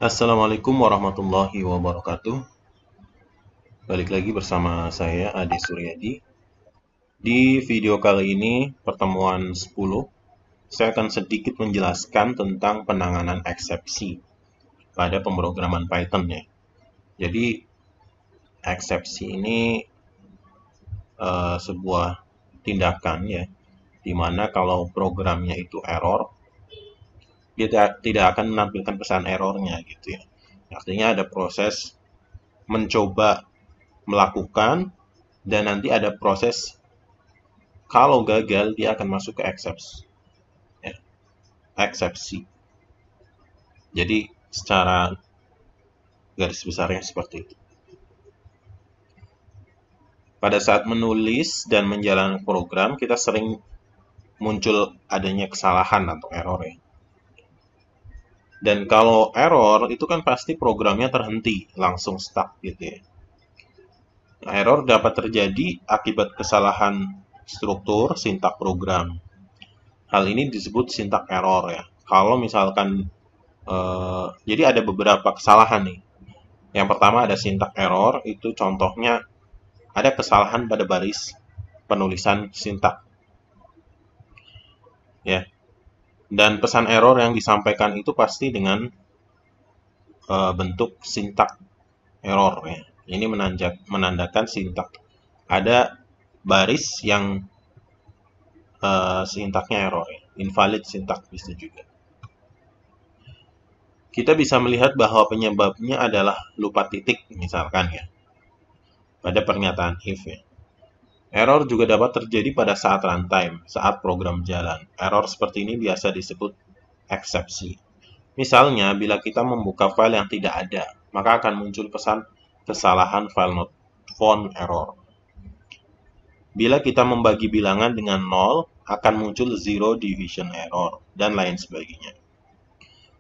Assalamualaikum warahmatullahi wabarakatuh. Balik lagi bersama saya Ade Suryadi. Di video kali ini, pertemuan 10, saya akan sedikit menjelaskan tentang penanganan eksepsi pada pemrograman Python ya. Jadi, eksepsi ini sebuah tindakan ya, di mana kalau programnya itu error, dia tidak akan menampilkan pesan errornya gitu ya. Artinya ada proses mencoba melakukan dan nanti ada proses kalau gagal dia akan masuk ke ya, eksepsi. Jadi secara garis besarnya seperti itu. Pada saat menulis dan menjalankan program, kita sering muncul adanya kesalahan atau error ya. Dan kalau error itu kan pasti programnya terhenti, langsung stuck gitu ya. Nah, error dapat terjadi akibat kesalahan struktur sintak program. Hal ini disebut sintak error ya. Kalau misalkan jadi ada beberapa kesalahan nih. Yang pertama ada sintak error, itu contohnya ada kesalahan pada baris penulisan sintak. Ya. Dan pesan error yang disampaikan itu pasti dengan bentuk sintak error ya. Ini menandakan sintak. Ada baris yang sintaknya error ya. Invalid sintak bisa juga. Kita bisa melihat bahwa penyebabnya adalah lupa titik misalkan ya. Pada pernyataan if ya. Error juga dapat terjadi pada saat runtime, saat program jalan. Error seperti ini biasa disebut eksepsi. Misalnya, bila kita membuka file yang tidak ada, maka akan muncul pesan kesalahan file not found error. Bila kita membagi bilangan dengan 0, akan muncul zero division error, dan lain sebagainya.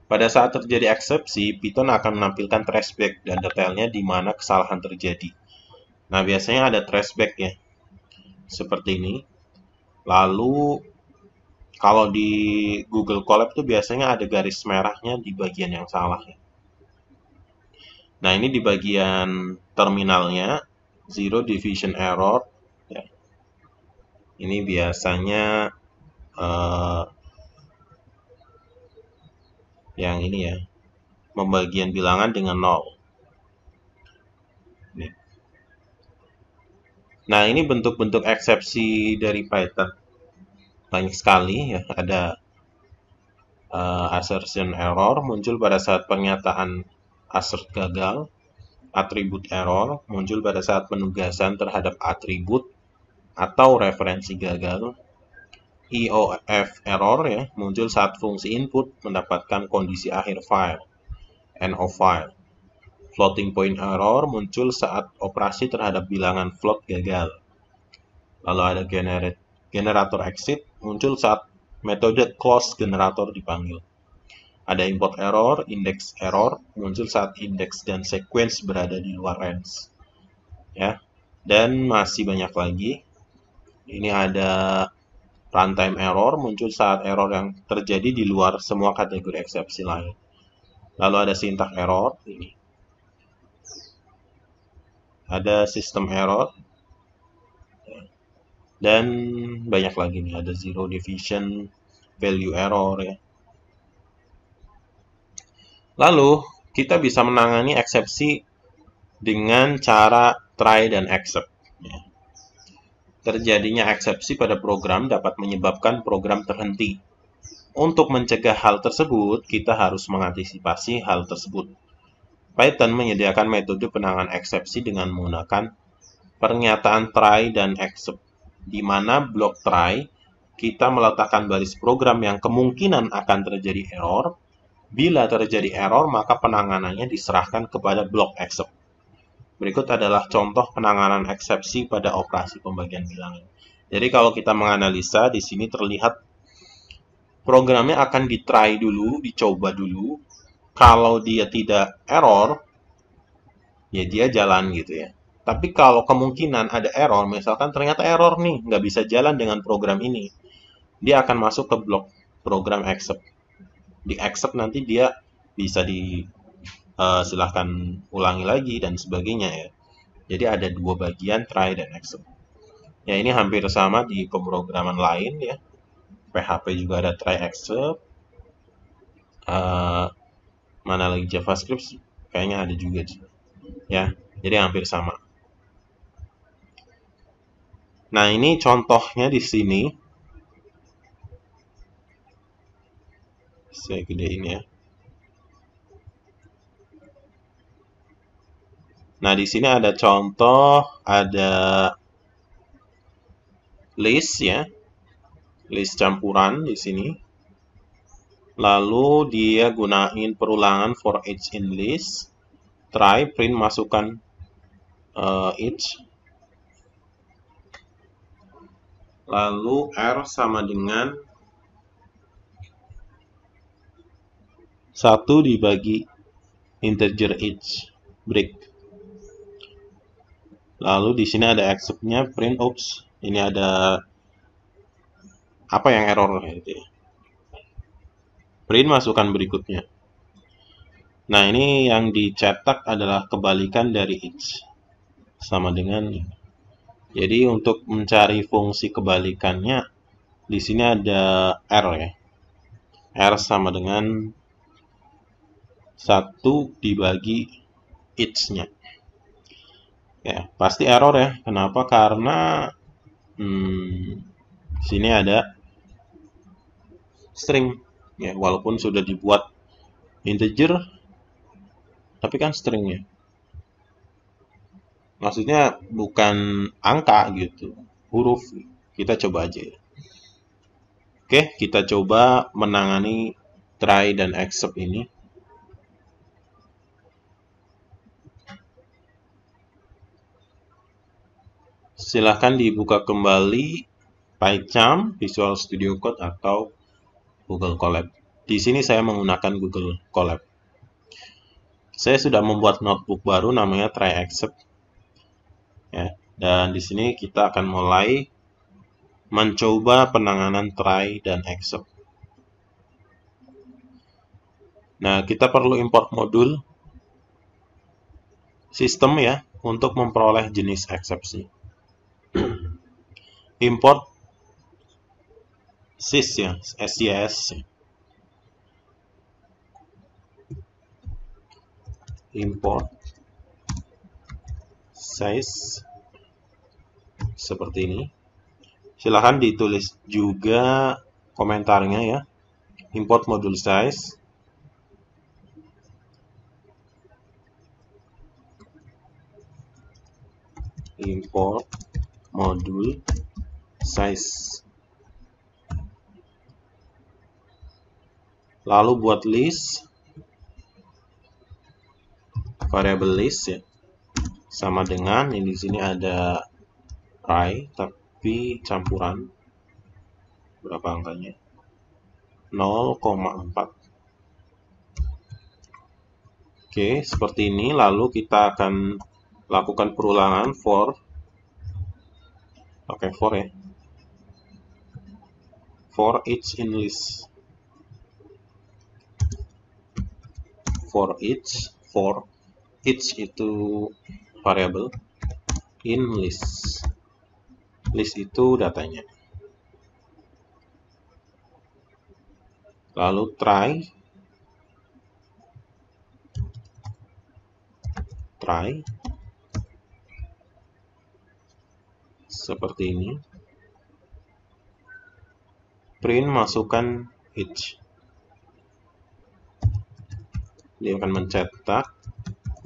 Pada saat terjadi eksepsi, Python akan menampilkan traceback dan detailnya di mana kesalahan terjadi. Nah, biasanya ada traceback ya, seperti ini. Lalu kalau di Google Colab tuh biasanya ada garis merahnya di bagian yang salah ya. Nah, ini di bagian terminalnya zero division error ya. Ini biasanya yang ini ya, pembagian bilangan dengan 0. Nah, ini bentuk-bentuk eksepsi dari Python. Banyak sekali ya, ada assertion error muncul pada saat pernyataan assert gagal, atribut error muncul pada saat penugasan terhadap atribut atau referensi gagal, EOF error ya muncul saat fungsi input mendapatkan kondisi akhir file, end of file. Floating point error muncul saat operasi terhadap bilangan float gagal. Lalu ada generator exit muncul saat metode close generator dipanggil. Ada import error, index error muncul saat index dan sequence berada di luar range. Ya. Dan masih banyak lagi. Ini ada runtime error muncul saat error yang terjadi di luar semua kategori eksepsi lain. Lalu ada syntax error ini. Ada system error. Dan banyak lagi nih, ada zero division, value error ya. Lalu, kita bisa menangani eksepsi dengan cara try dan except. Ya. Terjadinya eksepsi pada program dapat menyebabkan program terhenti. Untuk mencegah hal tersebut, kita harus mengantisipasi hal tersebut. Python menyediakan metode penanganan eksepsi dengan menggunakan pernyataan try dan except, di mana blok try kita meletakkan baris program yang kemungkinan akan terjadi error. Bila terjadi error, maka penanganannya diserahkan kepada blok except. Berikut adalah contoh penanganan eksepsi pada operasi pembagian bilangan. Jadi kalau kita menganalisa, di sini terlihat programnya akan ditry dulu, dicoba dulu. Kalau dia tidak error, ya dia jalan gitu ya. Tapi kalau kemungkinan ada error, misalkan ternyata error nih, nggak bisa jalan dengan program ini, dia akan masuk ke blok program except. Di except nanti dia bisa silahkan ulangi lagi dan sebagainya ya. Jadi ada dua bagian, try dan except. Ya ini hampir sama di pemrograman lain ya. PHP juga ada try except. Mana lagi JavaScript kayaknya ada juga ya. Jadi hampir sama. Nah, ini contohnya di sini. Saya gedein ya. Nah, di sini ada contoh, ada list ya. List campuran di sini. Lalu dia gunain perulangan for each in list. Try, print, masukkan each. Lalu R sama dengan 1 dibagi integer each break. Lalu di sini ada except-nya, print, oops, ini ada apa yang error gitu ya. Print masukkan berikutnya. Nah, ini yang dicetak adalah kebalikan dari each. Sama dengan ini. Jadi untuk mencari fungsi kebalikannya, di sini ada R ya. R sama dengan 1 dibagi each-nya. Ya, pasti error ya. Kenapa? Karena sini ada string. Ya, walaupun sudah dibuat integer, tapi kan string ya. Maksudnya bukan angka gitu, huruf. Kita coba aja ya. Oke, kita coba menangani try dan except ini. Silahkan dibuka kembali PyCharm, Visual Studio Code, atau Google Colab. Di sini saya menggunakan Google Colab. Saya sudah membuat notebook baru namanya try except. Ya, dan di sini kita akan mulai mencoba penanganan try dan except. Nah, kita perlu import modul sistem ya untuk memperoleh jenis eksepsi. Import sys ya, SYS. Import size seperti ini. Silahkan ditulis juga komentarnya ya. Import module size. Import module size. Lalu buat list, variable list ya, sama dengan ini di sini ada try tapi campuran. Berapa angkanya? 0,4. Oke, seperti ini. Lalu kita akan lakukan perulangan for. Oke, for ya. For each in list. For each itu variable, in list. List itu datanya. Lalu try seperti ini. Print masukkan each. Dia akan mencetak,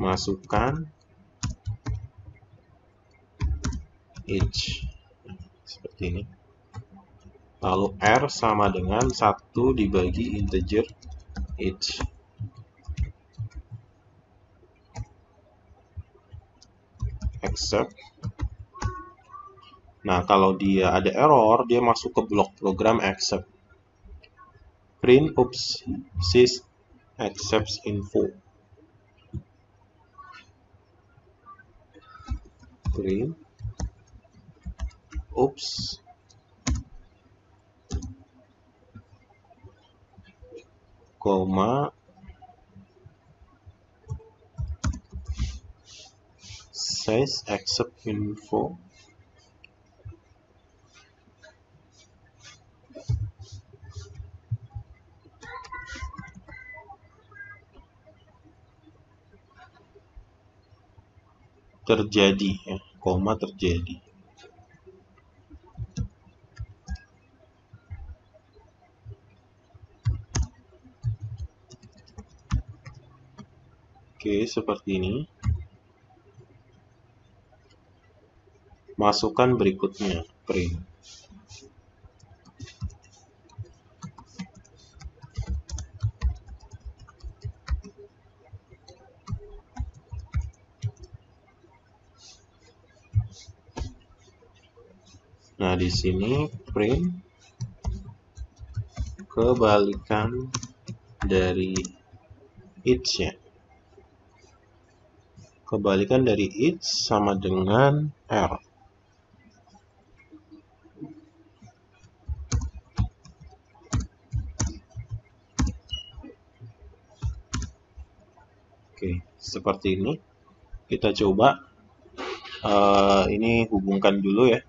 masukkan each. Seperti ini. Lalu R sama dengan 1 dibagi integer each. Except. Nah, kalau dia ada error, dia masuk ke blok program except. Print, oops, sys accepts info. Print, oops, koma, size accept info. Terjadi ya, koma terjadi. Oke, seperti ini. Masukkan berikutnya, print. Nah, di sini print kebalikan dari each ya. Kebalikan dari each sama dengan R. Oke, seperti ini. Kita coba ini hubungkan dulu ya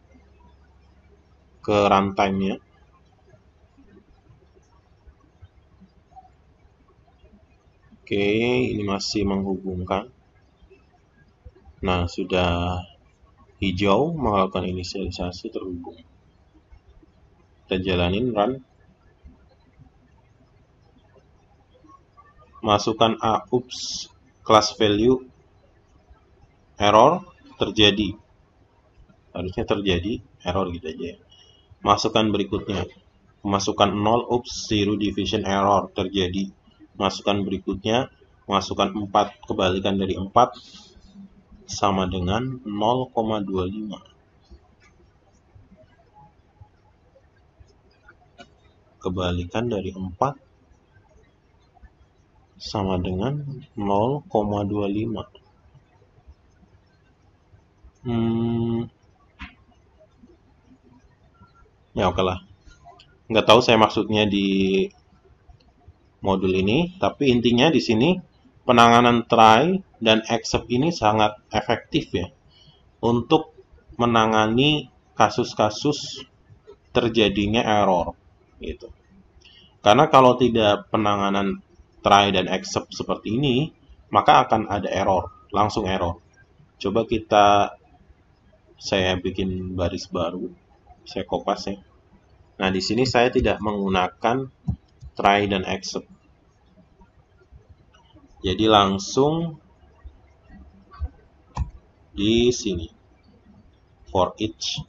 ke runtime-nya. Oke, ini masih menghubungkan. Nah, sudah hijau melakukan inisialisasi terhubung. Kita jalanin run. Masukkan ups class value error terjadi. Harusnya terjadi error gitu aja ya. Masukkan berikutnya. Masukkan 0 ups zero division error terjadi. Masukkan berikutnya, masukkan 4 kebalikan dari 4 sama dengan 0,25. Kebalikan dari 4 sama dengan 0,25. Ya oke lah. Nggak tahu saya maksudnya di modul ini, tapi intinya di sini penanganan try dan except ini sangat efektif ya untuk menangani kasus-kasus terjadinya error gitu. Karena kalau tidak penanganan try dan except seperti ini, maka akan ada error, langsung error. Coba saya bikin baris baru, saya kopas ya. Nah, di sini saya tidak menggunakan try dan except. Jadi langsung di sini for each.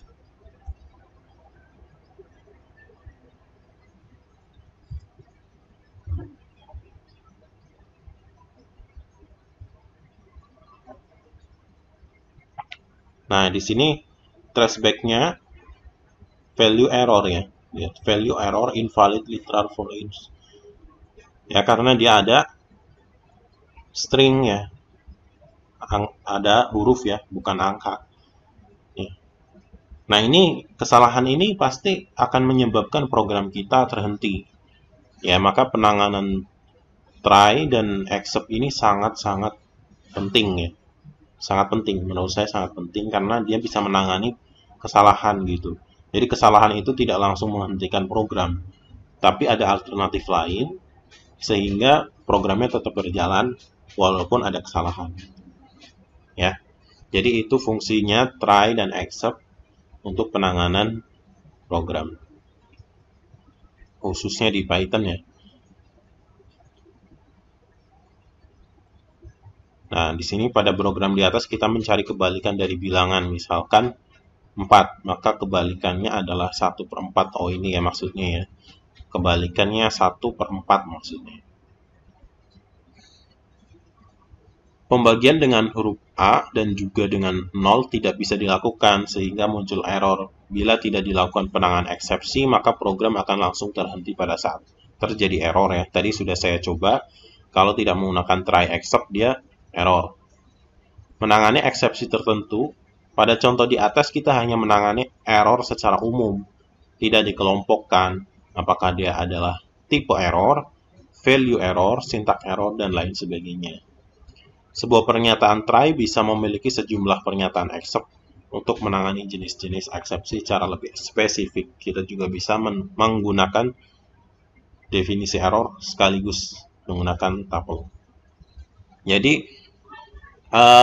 Nah, di sini traceback-nya value error ya. Value error invalid literal for each. Ya, karena dia ada string ya. Ada huruf ya, bukan angka. Nah, ini kesalahan ini pasti akan menyebabkan program kita terhenti. Ya, maka penanganan try dan except ini sangat-sangat penting ya. Sangat penting, menurut saya sangat penting karena dia bisa menangani kesalahan gitu. Jadi kesalahan itu tidak langsung menghentikan program, tapi ada alternatif lain sehingga programnya tetap berjalan walaupun ada kesalahan. Ya. Jadi itu fungsinya try dan except untuk penanganan program, khususnya di Python ya. Nah, di sini pada program di atas kita mencari kebalikan dari bilangan, misalkan 4, maka kebalikannya adalah 1/4. Oh, ini ya maksudnya ya. Kebalikannya 1/4 maksudnya. Pembagian dengan huruf A dan juga dengan 0 tidak bisa dilakukan sehingga muncul error. Bila tidak dilakukan penanganan eksepsi, maka program akan langsung terhenti pada saat terjadi error ya. Tadi sudah saya coba, kalau tidak menggunakan try except dia error. Menangani eksepsi tertentu, pada contoh di atas kita hanya menangani error secara umum, tidak dikelompokkan apakah dia adalah tipe error, value error, syntax error, dan lain sebagainya. Sebuah pernyataan try bisa memiliki sejumlah pernyataan except untuk menangani jenis-jenis eksepsi secara lebih spesifik. Kita juga bisa menggunakan definisi error sekaligus menggunakan tuple. Jadi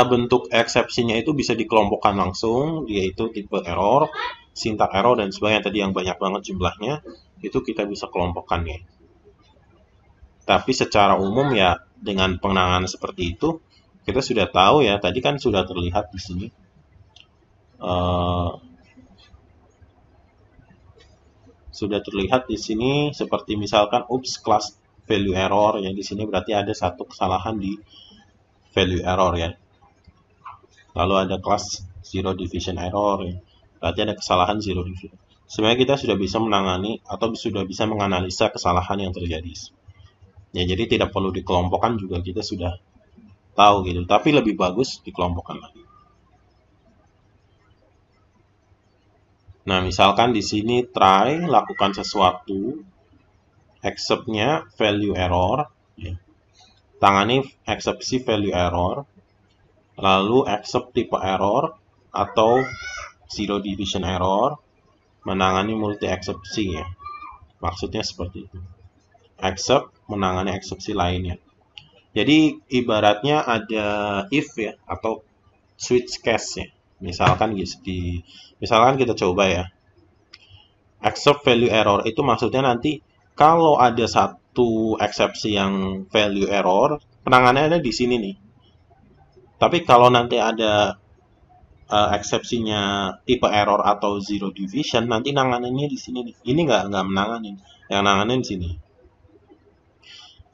bentuk eksepsinya itu bisa dikelompokkan langsung, yaitu tipe error, syntax error, dan sebagainya. Tadi yang banyak banget jumlahnya, itu kita bisa kelompokkan ya. Tapi secara umum ya, dengan penanganan seperti itu, kita sudah tahu ya, tadi kan sudah terlihat di sini. Sudah terlihat di sini seperti misalkan oops class value error, yang di sini berarti ada satu kesalahan di value error ya. Lalu ada class zero division error ya. Berarti ada kesalahan zero division. Sebenarnya kita sudah bisa menangani atau sudah bisa menganalisa kesalahan yang terjadi. Ya, jadi tidak perlu dikelompokkan juga kita sudah tahu gitu. Tapi lebih bagus dikelompokkan lagi. Nah, misalkan di sini try lakukan sesuatu, except-nya value error, ya. Tangani eksepsi value error, lalu accept tipe error atau zero division error, menangani multi eksepsi ya. Maksudnya seperti itu. Accept menangani eksepsi lainnya. Jadi ibaratnya ada if ya atau switch case ya. Misalkan kita coba ya. Accept value error itu maksudnya nanti kalau ada satu eksepsi yang value error, penanganannya ada di sini nih. Tapi kalau nanti ada eksepsinya tipe error atau zero division, nanti nanganannya di sini nih. Ini nggak menanganin, yang nanganin di sini.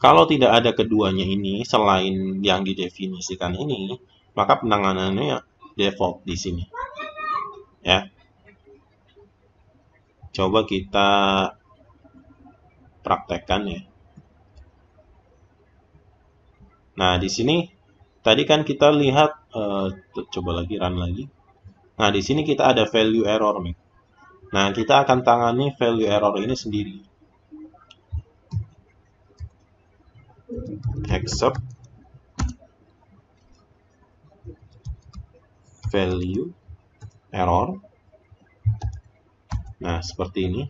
Kalau tidak ada keduanya ini selain yang didefinisikan ini, maka penanganannya default di sini. Ya. Coba kita praktekkan ya. Nah, di sini tadi kan kita lihat coba lagi run lagi. Nah, di sini kita ada value error nih. Nah, kita akan tangani value error ini sendiri. Accept value error. Nah, seperti ini.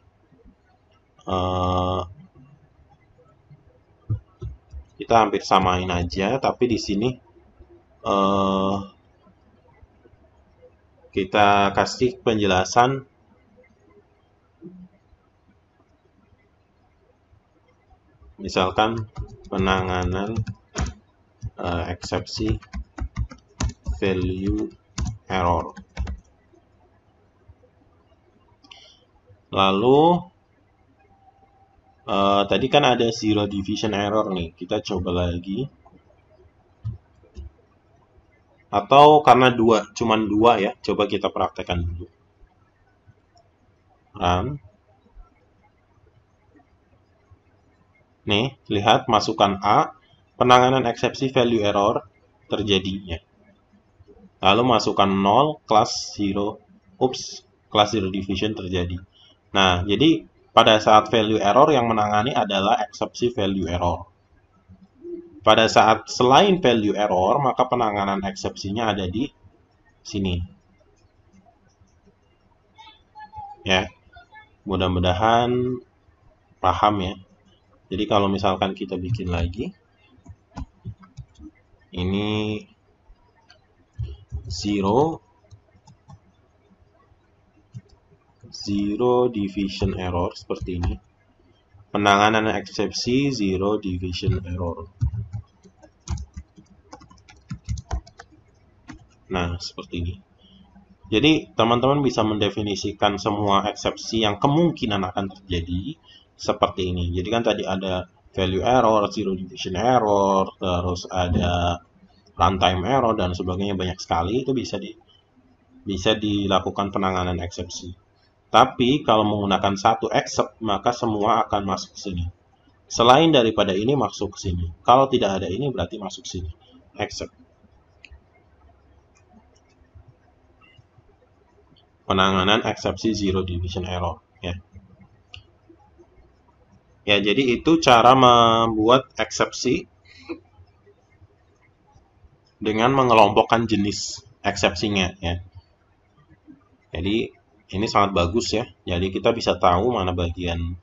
Kita hampir samain aja, tapi di sini kita kasih penjelasan misalkan penanganan eksepsi value error. Lalu tadi kan ada zero division error nih, kita coba lagi. Atau karena cuman dua ya, coba kita praktekkan dulu. Run. Nih, lihat masukan A, penanganan eksepsi value error terjadinya. Lalu masukkan 0, class 0, class 0 division terjadi. Nah, jadi pada saat value error yang menangani adalah eksepsi value error. Pada saat selain value error, maka penanganan eksepsinya ada di sini. Ya, mudah-mudahan paham ya. Jadi kalau misalkan kita bikin lagi, ini zero division error seperti ini. Penanganan eksepsi zero division error. Nah, seperti ini. Jadi, teman-teman bisa mendefinisikan semua eksepsi yang kemungkinan akan terjadi seperti ini. Jadi kan tadi ada value error, zero division error, terus ada runtime error, dan sebagainya, banyak sekali. Itu bisa dilakukan penanganan eksepsi. Tapi kalau menggunakan satu except, maka semua akan masuk ke sini. Selain daripada ini masuk ke sini. Kalau tidak ada ini berarti masuk sini. Except. Penanganan eksepsi zero division error ya. Ya, jadi itu cara membuat eksepsi dengan mengelompokkan jenis eksepsinya ya. Jadi ini sangat bagus ya. Jadi kita bisa tahu mana bagian,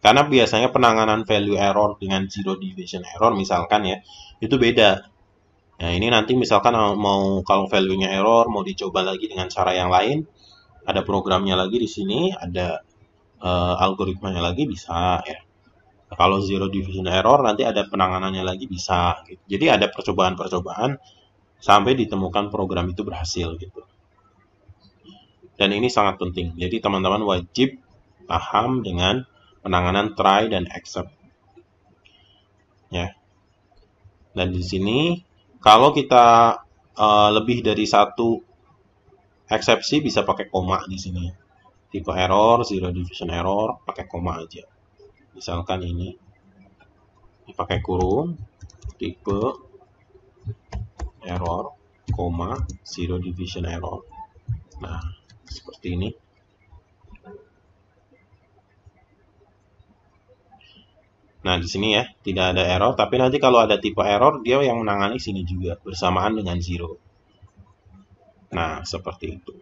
karena biasanya penanganan value error dengan zero division error misalkan ya, itu beda. Nah, ini nanti misalkan mau kalau value-nya error mau dicoba lagi dengan cara yang lain, ada programnya lagi di sini, ada algoritmanya lagi bisa ya. Nah, kalau zero division error nanti ada penanganannya lagi bisa gitu. Jadi ada percobaan-percobaan sampai ditemukan program itu berhasil gitu. Dan ini sangat penting. Jadi teman-teman wajib paham dengan penanganan try dan except. Ya. Dan di sini kalau kita lebih dari satu eksepsi bisa pakai koma di sini. Tipe error, zero division error, pakai koma aja. Misalkan ini pakai kurung, tipe error, koma, zero division error. Nah, seperti ini. Nah, di sini ya, tidak ada error, tapi nanti kalau ada tipe error, dia yang menangani sini juga, bersamaan dengan zero. Nah, seperti itu.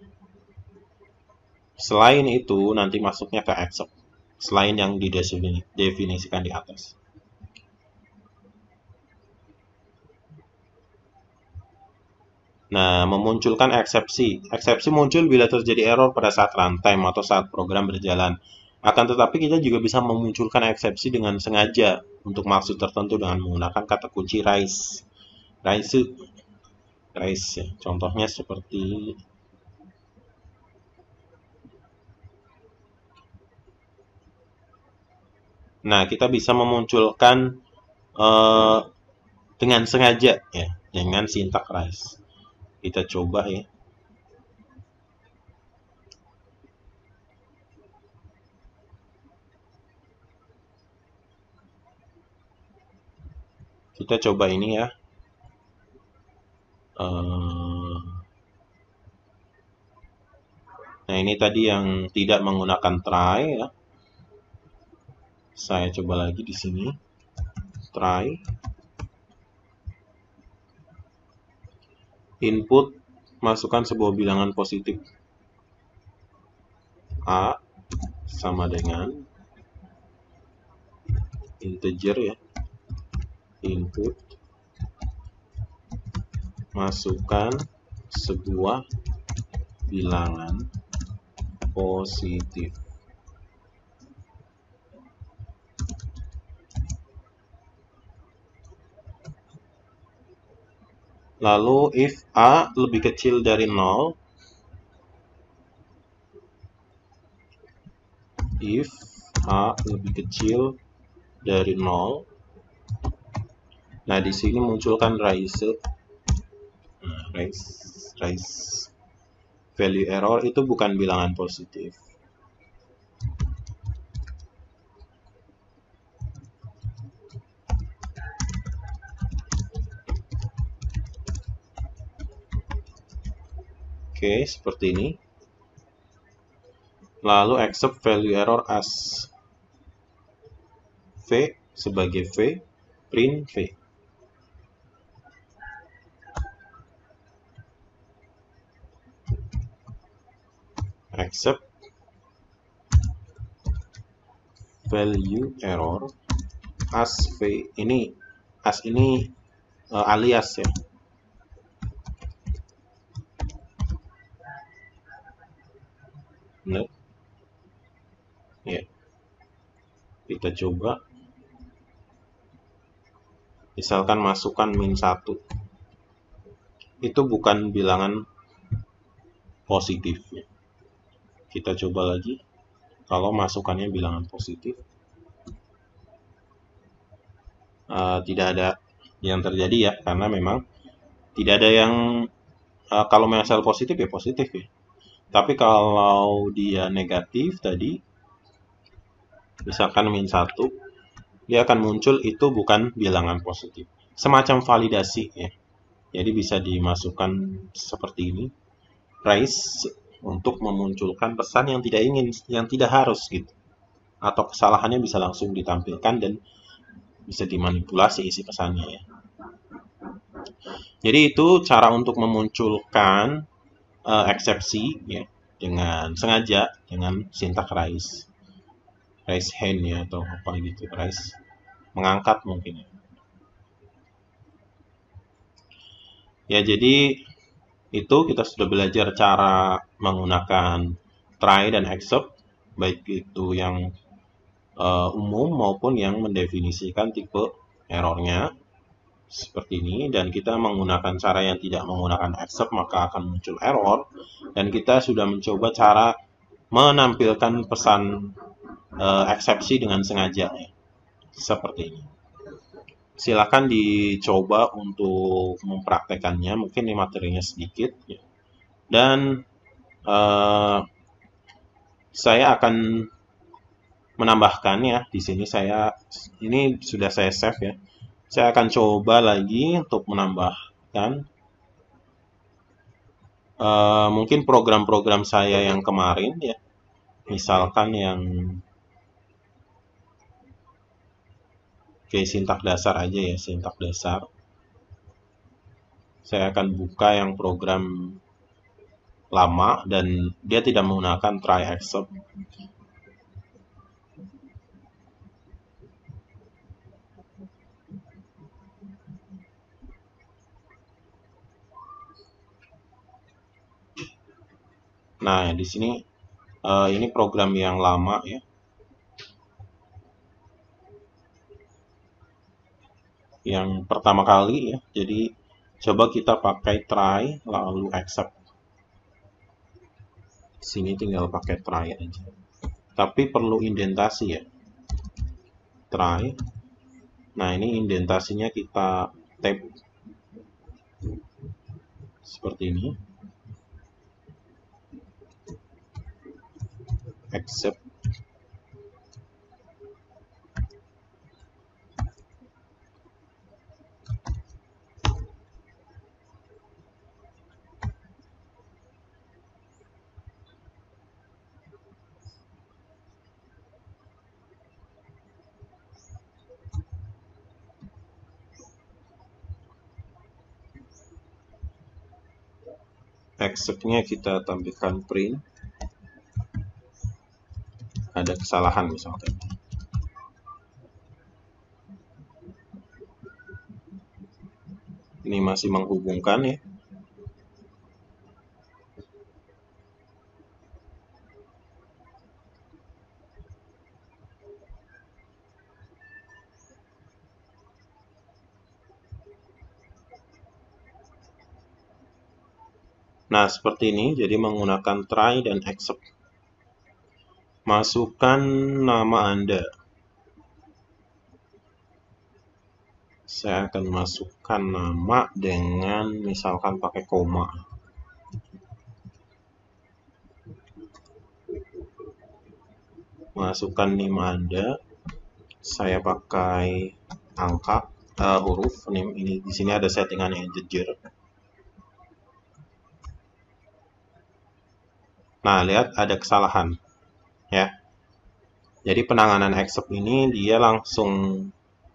Selain itu, nanti masuknya ke except. Selain yang didefinisikan di atas. Nah, memunculkan eksepsi. Eksepsi muncul bila terjadi error pada saat runtime atau saat program berjalan. Akan tetapi kita juga bisa memunculkan eksepsi dengan sengaja untuk maksud tertentu dengan menggunakan kata kunci raise. Raise ya. Contohnya seperti nah, kita bisa memunculkan dengan sengaja ya, dengan sintak raise. Kita coba ya. Kita coba ini ya. Nah, ini tadi yang tidak menggunakan try ya. Saya coba lagi di sini. Try. Input, masukkan sebuah bilangan positif. A sama dengan integer ya. Input, masukkan sebuah bilangan positif. Lalu if A lebih kecil dari 0, if A lebih kecil dari 0, nah di sini munculkan raise. Nah, raise value error itu bukan bilangan positif. Oke, seperti ini. Lalu accept value error as V sebagai V, print V. Accept value error as V. Ini as ini alias ya. Benar? Ya. Kita coba. Misalkan masukkan -1. Itu bukan bilangan positif ya. Kita coba lagi. Kalau masukannya bilangan positif. Tidak ada yang terjadi ya, karena memang tidak ada yang kalau memang sel positif ya positif ya. Tapi kalau dia negatif tadi, misalkan -1, dia akan muncul itu bukan bilangan positif. Semacam validasi ya. Jadi bisa dimasukkan seperti ini. Raise untuk memunculkan pesan yang tidak ingin, yang tidak harus gitu. Atau kesalahannya bisa langsung ditampilkan dan bisa dimanipulasi isi pesannya ya. Jadi itu cara untuk memunculkan eksepsi ya, dengan sengaja dengan sintak raise hand ya, atau apa gitu, mengangkat mungkin ya. Ya, jadi itu kita sudah belajar cara menggunakan try dan except, baik itu yang umum maupun yang mendefinisikan tipe errornya seperti ini. Dan kita menggunakan cara yang tidak menggunakan except, maka akan muncul error. Dan kita sudah mencoba cara menampilkan pesan eksepsi dengan sengaja ya, seperti ini. Silakan dicoba untuk mempraktekannya, mungkin ini materinya sedikit ya. Dan saya akan menambahkan ya, di sini ini sudah saya save ya. Saya akan coba lagi untuk menambahkan mungkin program-program saya yang kemarin ya. Misalkan yang sintak dasar aja ya, sintak dasar. Saya akan buka yang program lama dan dia tidak menggunakan try except. Nah, di sini ini program yang lama ya. Yang pertama kali ya. Jadi coba kita pakai try lalu accept. Sini tinggal pakai try aja. Tapi perlu indentasi ya. Try. Nah, ini indentasinya kita tab seperti ini. Accept. Accept-nya kita tampilkan print. Ada kesalahan misalkan. Ini masih menghubungkan ya. Nah, seperti ini. Jadi menggunakan try dan accept. Masukkan nama Anda. Saya akan masukkan nama dengan misalkan pakai koma. Masukkan name Anda. Saya pakai angka, huruf name ini. Di sini ada settingan integer. Nah, lihat ada kesalahan ya. Jadi penanganan accept ini dia langsung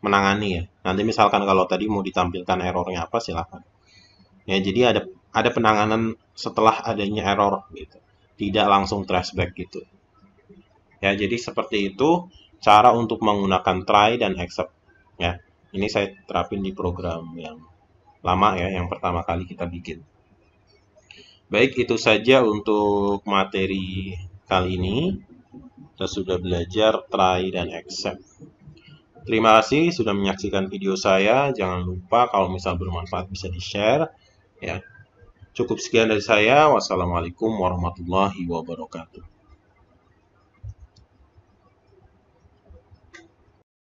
menangani ya. Nanti misalkan kalau tadi mau ditampilkan errornya apa, silakan. Ya, jadi ada penanganan setelah adanya error gitu. Tidak langsung trashback gitu. Ya, jadi seperti itu cara untuk menggunakan try dan accept ya. Ini saya terapin di program yang lama ya, yang pertama kali kita bikin. Baik, itu saja untuk materi kali ini. Kita sudah belajar try dan accept. Terima kasih sudah menyaksikan video saya. Jangan lupa kalau misal bermanfaat bisa di-share ya. Cukup sekian dari saya. Wassalamualaikum warahmatullahi wabarakatuh.